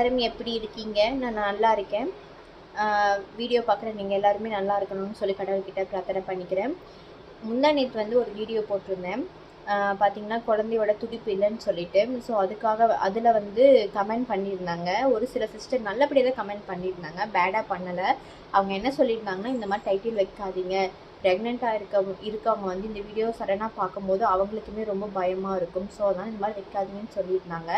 எல்லாருமே எப்படி இருக்கீங்க? நான் நல்லா இருக்கேன். வீடியோ பார்க்குற நீங்கள் எல்லாருமே நல்லா இருக்கணும்னு சொல்லி கடவுள்கிட்ட பிரார்த்தனை பண்ணிக்கிறேன். முந்தா நேற்று வந்து ஒரு வீடியோ போட்டிருந்தேன். பார்த்தீங்கன்னா குழந்தையோட துடிப்பு இல்லைன்னு சொல்லிட்டு. ஸோ அதுக்காக அதில் வந்து கமெண்ட் பண்ணியிருந்தாங்க. ஒரு சில சிஸ்டர் நல்லபடியாக தான் கமெண்ட் பண்ணியிருந்தாங்க, பேடாக பண்ணலை. அவங்க என்ன சொல்லியிருந்தாங்கன்னா, இந்த மாதிரி டைட்டில் வைக்காதீங்க, ப்ரெக்னெண்ட்டாக இருக்கவங்க வந்து இந்த வீடியோ சடனாக பார்க்கும்போது அவங்களுக்குமே ரொம்ப பயமாக இருக்கும். ஸோ அதனால் இந்த மாதிரி வைக்காதீங்கன்னு சொல்லியிருந்தாங்க.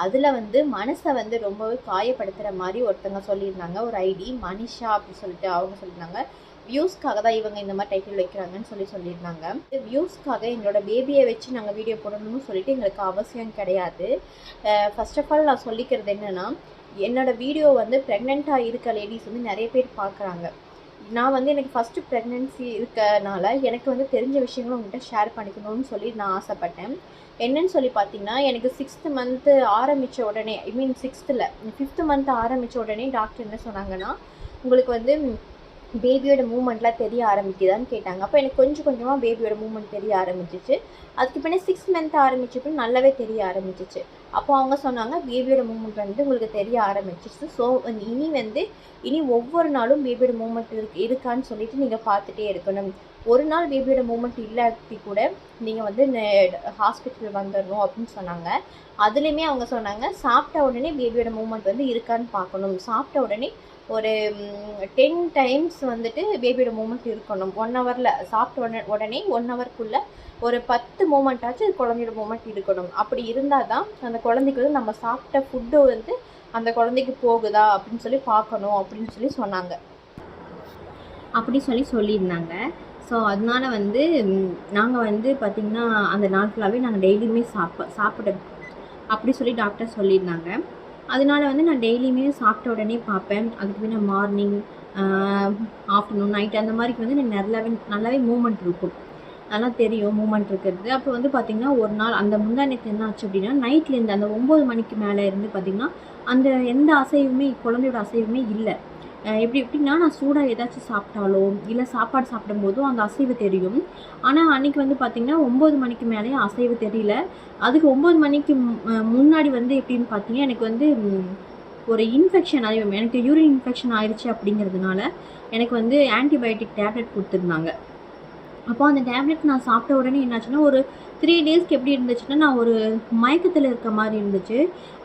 அதில் வந்து மனசை வந்து ரொம்பவே காயப்படுத்துகிற மாதிரி ஒருத்தவங்க சொல்லியிருந்தாங்க. ஒரு ஐடி மனிஷா அப்படின்னு சொல்லிட்டு அவங்க சொல்லியிருந்தாங்க. வியூஸ்க்காக தான் இவங்க இந்த மாதிரி டைட்டில் வைக்கிறாங்கன்னு சொல்லியிருந்தாங்க. வியூஸ்க்காக எங்களோட பேபியை வச்சு நாங்கள் வீடியோ போடணும்னு சொல்லிட்டு எங்களுக்கு அவசியம் கிடையாது. ஃபர்ஸ்ட் ஆஃப் ஆல் நான் சொல்லிக்கிறது என்னென்னா, என்னோடய வீடியோ வந்து ப்ரெக்னெண்ட்டாக இருக்க லேடிஸ் வந்து நிறைய பேர் பார்க்குறாங்க. நான் வந்து எனக்கு ஃபஸ்ட்டு ப்ரெக்னென்சி இருக்கனால எனக்கு வந்து தெரிஞ்ச விஷயங்களும் உங்கள்கிட்ட ஷேர் பண்ணிக்கணும்னு சொல்லி நான் ஆசைப்பட்டேன். என்னன்னு சொல்லி பார்த்தீங்கன்னா, எனக்கு 6th மந்த்து ஆரம்பித்த உடனே, ஐ மீன் 5th மந்த் ஆரம்பித்த உடனே டாக்டர் என்ன சொன்னாங்கன்னா, உங்களுக்கு வந்து பேபியோட மூமெண்ட்லாம் தெரிய ஆரம்பிக்குதான்னு கேட்டாங்க. அப்போ எனக்கு கொஞ்சம் கொஞ்சமாக பேபியோட மூமெண்ட் தெரிய ஆரம்பிச்சிச்சு. அதுக்கு பின்னே 6 மந்த் ஆரம்பிச்சப்போ நல்லாவே தெரிய ஆரம்பிச்சிச்சு. அப்போ அவங்க சொன்னாங்க, பேபியோட மூமெண்ட் வந்து உங்களுக்கு தெரிய ஆரம்பிச்சிச்சு. ஸோ இனி ஒவ்வொரு நாளும் பேபியோட மூமெண்ட் இருக்கான்னு சொல்லிட்டு நீங்கள் பார்த்துட்டே இருக்கணும். ஒரு நாள் பேபியோட மூமெண்ட் இல்லாட்டி கூட நீங்கள் வந்து ஹாஸ்பிட்டல் வந்துடணும் அப்படின்னு சொன்னாங்க. அதுலேயுமே அவங்க சொன்னாங்க, சாப்பிட்ட உடனே பேபியோட மூமெண்ட் வந்து இருக்கான்னு பார்க்கணும். சாப்பிட்ட உடனே ஒரு 10 டைம்ஸ் வந்துட்டு பேபியோட மூமெண்ட் இருக்கணும். 1 ஹவரில் சாப்பிட்ட உடனே 1 ஹவருக்குள்ளே ஒரு 10 மூமெண்ட்டாச்சும் குழந்தையோட மூமெண்ட் இருக்கணும். அப்படி இருந்தால் தான் அந்த குழந்தைக்கு வந்து நம்ம சாப்பிட்ட ஃபுட்டு வந்து அந்த குழந்தைக்கு போகுதா அப்படின்னு சொல்லி பார்க்கணும் அப்படின்னு சொல்லி சொன்னாங்க. அப்படி சொல்லியிருந்தாங்க. ஸோ அதனால வந்து நாங்கள் வந்து பார்த்திங்கன்னா அந்த நாள் ஃபுல்லாகவே நாங்கள் டெய்லியுமே சாப்பிட அப்படி சொல்லி டாக்டர் சொல்லியிருந்தாங்க. அதனால வந்து நான் டெய்லியுமே சாப்பிட்ட உடனே பார்ப்பேன். அதுக்கு பின்ன மார்னிங், ஆஃப்டர்நூன், நைட் அந்த மாதிரிக்கு வந்து எனக்கு நல்லாவே மூமெண்ட் இருக்கும். நல்லா தெரியும் மூமெண்ட் இருக்கிறது. அப்போ வந்து பார்த்திங்கன்னா ஒரு நாள் அந்த முந்தா நேற்று என்ன ஆச்சு அப்படின்னா, நைட்லேருந்து அந்த 9 மணிக்கு மேலே இருந்து பார்த்திங்கன்னா அந்த எந்த அசைவுமே, குழந்தையோட அசைவுமே இல்லை. எப்படின்னா, நான் சூடாக ஏதாச்சும் சாப்பிட்டாலோ இல்லை சாப்பாடு சாப்பிடும்போதோ அந்த அசைவு தெரியும். ஆனால் அன்றைக்கி வந்து பார்த்திங்கன்னா 9 மணிக்கு மேலேயே அசைவு தெரியல. அதுக்கு 9 மணிக்கு முன்னாடி வந்து எப்படின்னு பார்த்தீங்கன்னா, எனக்கு வந்து ஒரு இன்ஃபெக்ஷன் எனக்கு யூரின் இன்ஃபெக்ஷன் ஆயிடுச்சு. அப்படிங்கிறதுனால எனக்கு வந்து ஆன்டிபயோட்டிக் டேப்லெட் கொடுத்துருந்தாங்க. அப்போ அந்த டேப்லெட் நான் சாப்பிட்ட உடனே என்னாச்சுன்னா, ஒரு 3 டேஸ்க்கு எப்படி இருந்துச்சுன்னா, நான் ஒரு மயக்கத்தில் இருக்க மாதிரி இருந்துச்சு.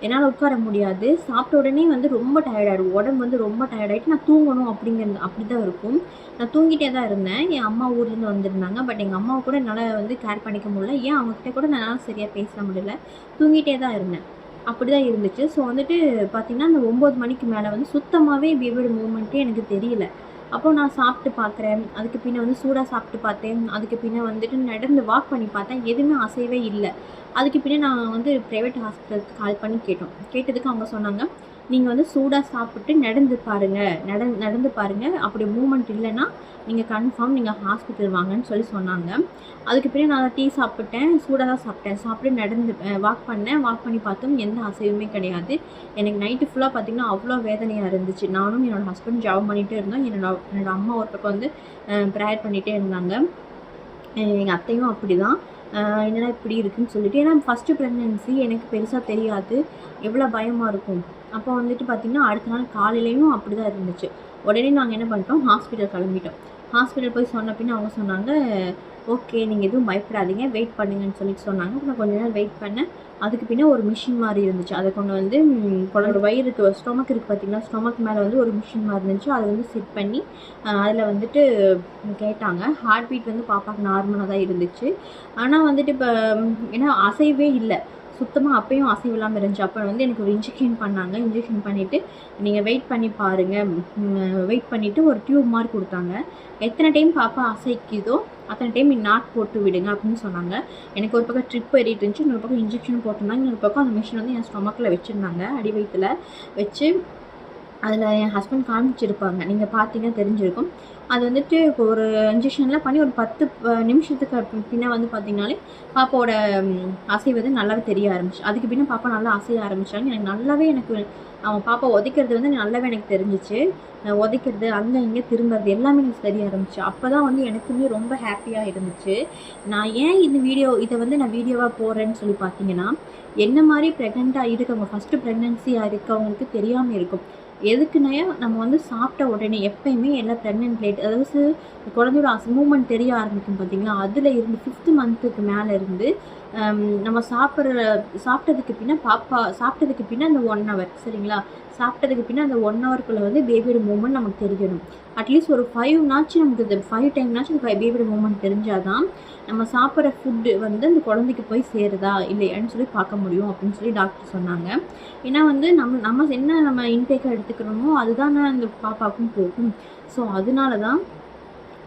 என்னால் உட்கார முடியாது. சாப்பிட்ட உடனே வந்து ரொம்ப டயர்டாகிடும், உடம்பு வந்து ரொம்ப டயர்டாகிட்டு நான் தூங்கணும் அப்படி தான் இருக்கும். நான் தூங்கிட்டே தான் இருந்தேன். என் அம்மா ஊர்லேருந்து வந்திருந்தாங்க. பட் எங்கள் அம்மாவை கூட என்னால் வந்து கேர் பண்ணிக்க முடியல. ஏன் அவங்ககிட்ட கூட என்னால் சரியாக பேச முடியல. தூங்கிட்டே தான் இருந்தேன். அப்படி தான் இருந்துச்சு. ஸோ வந்துட்டு பார்த்திங்கன்னா, அந்த 9 மணிக்கு மேலே வந்து சுத்தமாகவே பேபியோட மூமெண்ட்டே எனக்கு தெரியல. அப்போ நான் சாப்பிட்டு பார்க்குறேன். அதுக்கு பின்னே வந்து சூடாக சாப்பிட்டு பார்த்தேன். அதுக்கு பின்னே வந்துட்டு நடந்து வாக் பண்ணி பார்த்தேன். எதுவுமே அசைவே இல்லை. அதுக்கு பின்னே நான் வந்து ப்ரைவேட் ஹாஸ்பிட்டலுக்கு கால் பண்ணி கேட்டதுக்கு அவங்க சொன்னாங்க, நீங்கள் வந்து சூடாக சாப்பிட்டு நடந்து பாருங்கள். அப்படி மூமெண்ட் இல்லைன்னா நீங்கள் கன்ஃபார்ம் நீங்கள் ஹாஸ்பிட்டல் வாங்கன்னு சொன்னாங்க. அதுக்கு பிறகு நான் டீ சாப்பிட்டேன். சூடாக தான் சாப்பிட்டு நடந்து வாக் பண்ணி பார்த்தோம். எந்த அசைவுமே கிடையாது. எனக்கு நைட்டு ஃபுல்லாக பார்த்திங்கன்னா அவ்வளோ வேதனையாக இருந்துச்சு. நானும் என்னோடய ஹஸ்பண்ட் ஜாப் பண்ணிகிட்டே இருந்தோம். என்னோட அம்மா ஒரு பக்கம் வந்து ப்ரேயர் பண்ணிகிட்டே இருந்தாங்க. எங்கள் அத்தையும் அப்படி தான். என்னடா இப்படி இருக்குதுன்னு சொல்லிட்டு, ஏன்னா ஃபஸ்ட்டு ப்ரெக்னென்சி எனக்கு பெருசாக தெரியாது, எவ்வளோ பயமாக இருக்கும். அப்போ வந்துட்டு பார்த்திங்கன்னா அடுத்த நாள் காலையிலையும் அப்படி தான் இருந்துச்சு. உடனே நாங்கள் என்ன பண்ணிட்டோம், ஹாஸ்பிட்டல் கிளம்பிட்டோம். ஹாஸ்பிட்டல் போய் சொன்ன பின்னே அவங்க சொன்னாங்க, ஓகே நீங்கள் எதுவும் பயப்படாதீங்க, வெயிட் பண்ணுங்கன்னு சொன்னாங்க. நான் கொஞ்ச நேரம் வெயிட் பண்ணேன். அதுக்கு பின்னே ஒரு மிஷின் மாதிரி இருந்துச்சு. அதை கொண்டு வந்து குழந்தையோட வயிறுக்கு ஸ்டொமக் இருக்குது பார்த்திங்கன்னா, ஸ்டொமக் மேலே வந்து ஒரு மிஷின் மாதிரி இருந்துச்சு. அதை வந்து செட் பண்ணி அதில் வந்துட்டு கேட்டாங்க. ஹார்ட் பீட் வந்து பாப்பாவுக்கு நார்மலாக தான் இருந்துச்சு. ஆனால் வந்துட்டு இப்போ ஏன்னா அசைவே இல்லை சுத்தமாக. அப்பயும் அசைவு இல்லாமல் இருந்துச்சு. அப்போ வந்து எனக்கு ஒரு இன்ஜெக்ஷன் பண்ணாங்க. இன்ஜெக்ஷன் பண்ணிவிட்டு நீங்கள் வெயிட் பண்ணி பாருங்கள், வெயிட் பண்ணிவிட்டு ஒரு டியூப் மாதிரி கொடுத்தாங்க. எத்தனை டைம் பாப்பா அசைக்குதோ அத்தனை டைம் நாட் போட்டு விடுங்க அப்படின்னு சொன்னாங்க. எனக்கு ஒரு பக்கம் ட்ரிப் ஏறிட்டு இருந்துச்சு, இன்னொரு பக்கம் இன்ஜெக்ஷன் போட்டிருந்தாங்க. இன்னொரு பக்கம் அந்த மிஷின் வந்து என் ஸ்டொமக்கில் வச்சுருந்தாங்க, அடி வயிற்றில் வச்சு. அதில் என் ஹஸ்பண்ட் காமிச்சிருப்பாங்க, நீங்கள் பார்த்தீங்கன்னா தெரிஞ்சிருக்கும். அது வந்துட்டு இப்போ ஒரு இன்ஜெக்ஷன்லாம் பண்ணி ஒரு 10 நிமிஷத்துக்கு பின்ன வந்து பார்த்திங்கனாலே பாப்பாவோட அசைவு வந்து நல்லாவே தெரிய ஆரம்பிச்சு. அதுக்கு பின்ன பாப்பா நல்லா அசைய ஆரம்பித்தாங்க. எனக்கு நல்லாவே அவன் பாப்பா உதைக்கிறது வந்து நல்லாவே எனக்கு தெரிஞ்சிச்சு. உதைக்கிறது அங்கே இங்கே திரும்புறது எல்லாமே எனக்கு தெரிய ஆரம்பிச்சு. அப்போ தான் வந்து எனக்குமே ரொம்ப ஹாப்பியாக இருந்துச்சு. நான் ஏன் இதை வந்து நான் வீடியோவாக போடுறேன்னு சொல்லி பார்த்தீங்கன்னா, என்ன மாதிரி ப்ரெக்னெண்ட்டாக இருக்கவங்க ஃபஸ்ட்டு ப்ரெக்னென்சியாக இருக்கவங்களுக்கு தெரியாமல் இருக்கும். எதுக்குன்னா நம்ம வந்து சாப்பிட்ட உடனே எப்பயுமே எல்லாம் ப்ரெக்னென்ட் லேட், அதாவது குழந்தையோட மூமெண்ட் தெரிய ஆரம்பிக்கும் பார்த்தீங்களா, அதில் இருந்து 5th மந்த்துக்கு மேலே இருந்து நம்ம சாப்பிட்டதுக்கு பின்ன சாப்பிட்டதுக்கு பின்ன அந்த 1 hour சரிங்களா, சாப்பிட்டதுக்கு பின்ன அந்த 1 hourக்குள்ளே வந்து பேபியோட மூமெண்ட் நமக்கு தெரியணும். அட்லீஸ்ட் ஒரு 5 நாச்சும் நமக்கு 5 டைம்னாச்சும் பேபியோட மூமெண்ட் தெரிஞ்சால் தான் நம்ம சாப்பிட்ற ஃபுட்டு வந்து அந்த குழந்தைக்கு போய் சேருதா இல்லையான்னு சொல்லி பார்க்க முடியும் அப்படின்னு சொல்லி டாக்டர் சொன்னாங்க. ஏன்னா வந்து நம்ம இன்டேக்காக எடுத்துக்கிறோமோ அதுதானே அந்த பாப்பாவுக்கும் போகும். ஸோ அதனால தான்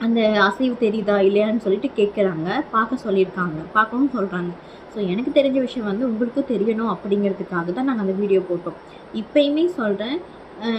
அந்த அசைவு தெரியுதா இல்லையான்னு சொல்லிட்டு கேட்குறாங்க, பார்க்கவும் சொல்கிறாங்க. ஸோ எனக்கு தெரிஞ்ச விஷயம் வந்து உங்களுக்கும் தெரியணும் அப்படிங்கிறதுக்காக தான் நாங்கள் அந்த வீடியோ போட்டோம். இப்போயுமே சொல்கிறேன்,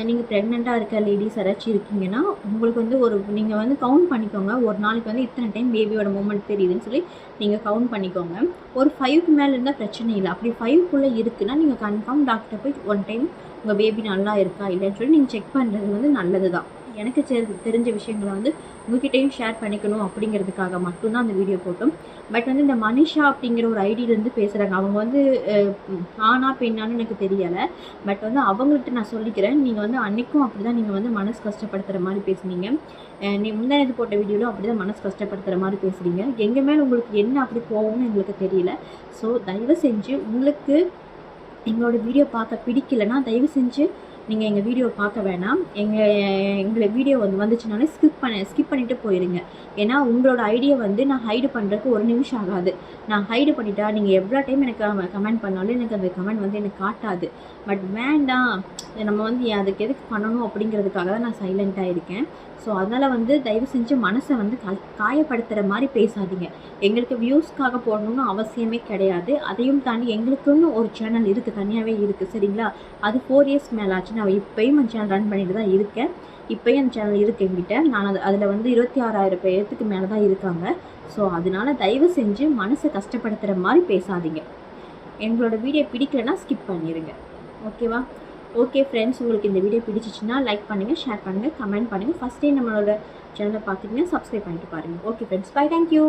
நீங்கள் ப்ரெக்னெண்ட்டாக இருக்க லேடிஸ் யாராச்சும் இருக்கீங்கன்னா உங்களுக்கு வந்து நீங்கள் வந்து கவுண்ட் பண்ணிக்கோங்க. ஒரு நாளைக்கு வந்து இத்தனை டைம் பேபியோட மூமெண்ட் தெரியுதுன்னு சொல்லி நீங்கள் கவுண்ட் பண்ணிக்கோங்க. ஒரு 5க்கு மேலே இருந்தால் பிரச்சனை இல்லை. அப்படி 5க்குள்ளே இருக்குன்னா நீங்கள் கன்ஃபார்ம் டாக்டரை போய் 1 டைம் உங்கள் பேபி நல்லா இருக்கா இல்லைன்னு சொல்லி நீங்கள் செக் பண்ணுறது வந்து நல்லது தான். எனக்கு தெரிஞ்ச விஷயங்களை வந்து உங்ககிட்டையும் ஷேர் பண்ணிக்கணும் அப்படிங்கிறதுக்காக மட்டும்தான் அந்த வீடியோ போட்டோம். பட் வந்து இந்த மனிஷா அப்படிங்கிற ஒரு ஐடியிலேருந்து பேசுகிறாங்க. அவங்க வந்து ஆனா பெண்ணான்னு எனக்கு தெரியலை. பட் வந்து அவங்கள்ட்ட நான் சொல்லிக்கிறேன், நீங்கள் வந்து அன்றைக்கும் அப்படி தான் நீங்கள் வந்து மனசு கஷ்டப்படுத்துகிற மாதிரி பேசுனீங்க. முந்தானது போட்ட வீடியோவில் அப்படி தான் மனசு கஷ்டப்படுத்துகிற மாதிரி பேசுகிறீங்க. எங்கள் மேலே உங்களுக்கு என்ன அப்படி போகும்னு எங்களுக்கு தெரியல. ஸோ தயவு செஞ்சு உங்களுக்கு எங்களோட வீடியோ பார்க்க பிடிக்கலைன்னா தயவு செஞ்சு நீங்கள் எங்கள் வீடியோ பார்க்க வேணாம். எங்களை வீடியோ வந்துச்சுனாலே ஸ்கிப் பண்ணிவிட்டு போயிடுங்க. ஏன்னா உங்களோட ஐடியா வந்து நான் ஹைடு பண்ணுறதுக்கு 1 நிமிஷம் ஆகாது. நான் ஹைடு பண்ணிட்டா நீங்கள் எவ்வளோ டைம் எனக்கு கமெண்ட் பண்ணாலும் எனக்கு அந்த கமெண்ட் வந்து எனக்கு காட்டாது. பட் வேண்டாம், நம்ம வந்து அதுக்கு எதுக்கு பண்ணணும் அப்படிங்கிறதுக்காக தான் நான் சைலண்ட்டாக இருக்கேன். ஸோ அதனால் வந்து தயவு செஞ்சு மனசை வந்து காயப்படுத்துகிற மாதிரி பேசாதீங்க. எங்களுக்கு வியூஸ்க்காக போடணும்னு அவசியமே கிடையாது. அதையும் தாண்டி எங்களுக்குன்னு ஒரு சேனல் இருக்குது, தனியாகவே இருக்குது சரிங்களா. அது 4 years மேலே ஆச்சு. நான் இப்போயும் அந்த சேனல் ரன் பண்ணிட்டு தான் இருக்கேன். இப்போயும் அந்த சேனல் இருக்குது என்கிட்ட. நான் அதில் வந்து 26,000 பேர்த்துக்கு மேலே தான் இருக்காங்க. ஸோ அதனால் தயவு செஞ்சு மனசை கஷ்டப்படுத்துகிற மாதிரி பேசாதீங்க. எங்களோட வீடியோ பிடிக்கலைன்னா ஸ்கிப் பண்ணிடுங்க. ஓகேவா? ஓகே ஃப்ரெண்ட்ஸ், உங்களுக்கு இந்த வீடியோ பிடிச்சிச்சின்னா லைக் பண்ணுங்கள், ஷேர் பண்ணுங்கள், கமெண்ட் பண்ணுங்கள். ஃபஸ்ட் டைம் நம்மளோட சேனலை பார்த்திங்கன்னா சப்ஸ்கிரைப் பண்ணிட்டு பாருங்கள். Okay friends, bye, thank you.